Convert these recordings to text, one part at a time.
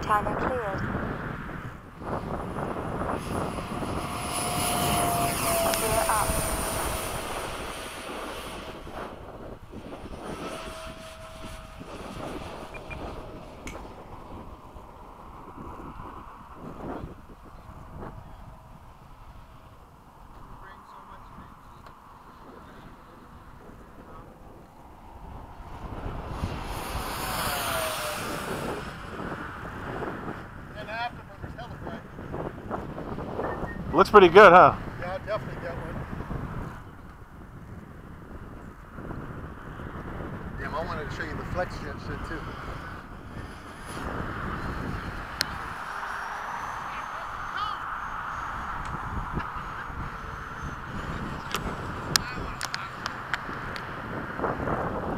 Timer cleared. Gear up. Looks pretty good, huh? Yeah, definitely get one. Damn, I wanted to show you the flex jet shit too.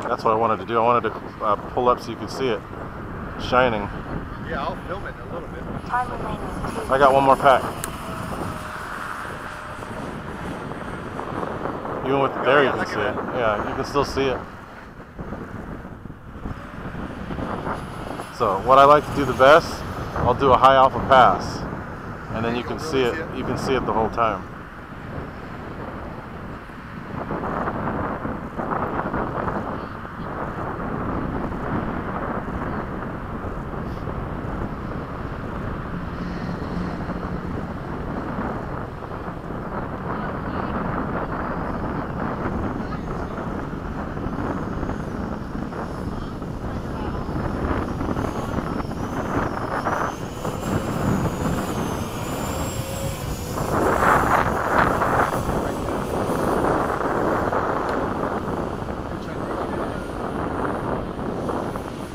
That's what I wanted to do. I wanted to pull up so you could see it shining. Yeah, I'll film it in a little bit. Time remaining 2. I got one more pack. Even with there, you can see it. Yeah, you can still see it. So what I like to do the best, I'll do a high alpha pass, and then you can see it. You can see it the whole time.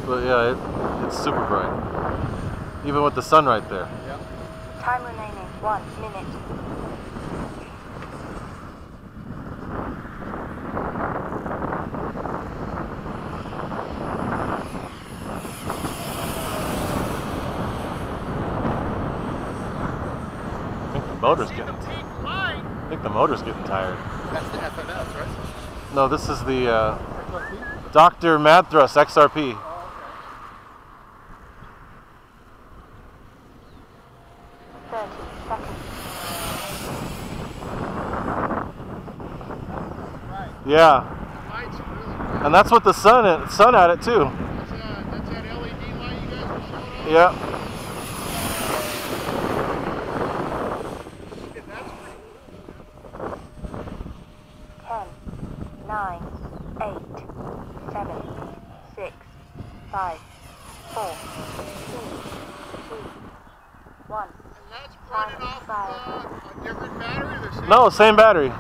But yeah, it's super bright. Even with the sun right there. Yeah. Time remaining 1 minute. I think the motor's getting tired. That's the FMS, right? No, this is the Dr. Mad Thrust XRP. Oh, okay. 30 seconds. Right. Yeah, The lights are really bright. and that's what the sun at it too. That's that LED light you guys were showing off? Yeah. Yeah, that's pretty cool. 10, 9, 8, 7, 6, 5, 4, 3, 2, 1. And that's running off a different battery? The same? No, same battery.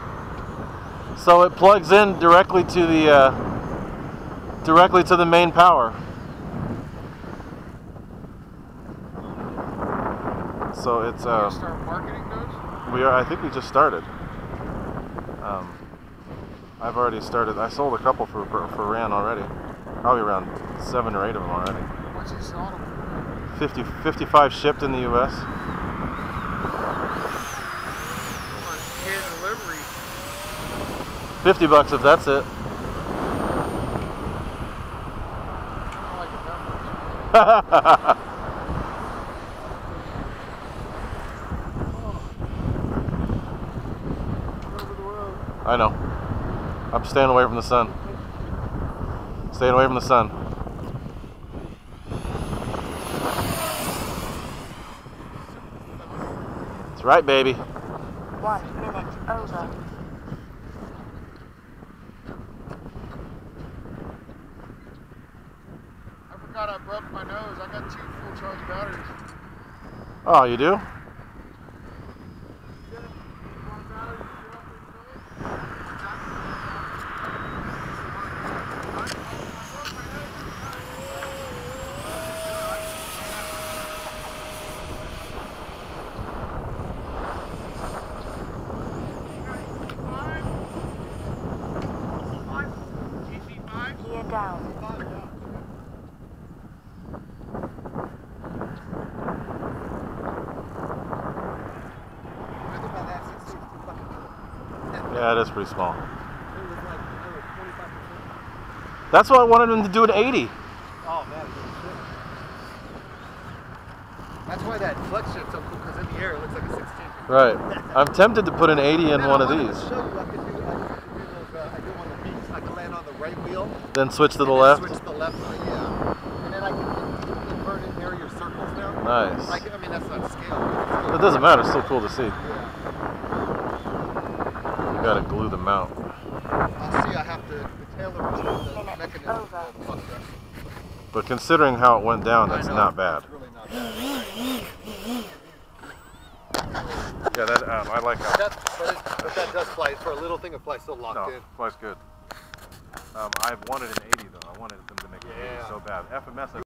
So it plugs in directly to the main power. So it's You start marketing those? I think we just started. I've already started. I sold a couple for RAN already. Probably around 7 or 8 of them already. Once you sold them? 55 shipped in the U.S. On hand delivery. $50 if that's it. I don't like it that much. I know. I'm staying away from the sun. Staying away from the sun. That's right, baby. 1 minute over. I forgot I broke my nose. I got 2 full charge batteries. Oh, you do? Gear down. Yeah, it is pretty small. That's why I wanted him to do an 80. Oh man, That's why that flex shit's so cool, because in the air it looks like a 16. Right. I'm tempted to put an 80 in one of these. I show you, I could do those, I do on the beach. I can land on the right wheel. Then switch to the left? Switch to the left, yeah. And then I can invert and area circles now. Nice. Like, I mean, that's not scale. It doesn't matter, it's still cool to see. Yeah. You gotta glue the mount. See, I have to, the tailor the mechanism. But considering how it went down, that's not bad. It's really not bad. Yeah, that I like how. But that does fly. For a little thing, it flies so locked in. Flies good. I've wanted an 80 though. I wanted them to make an 80 so bad. FMS.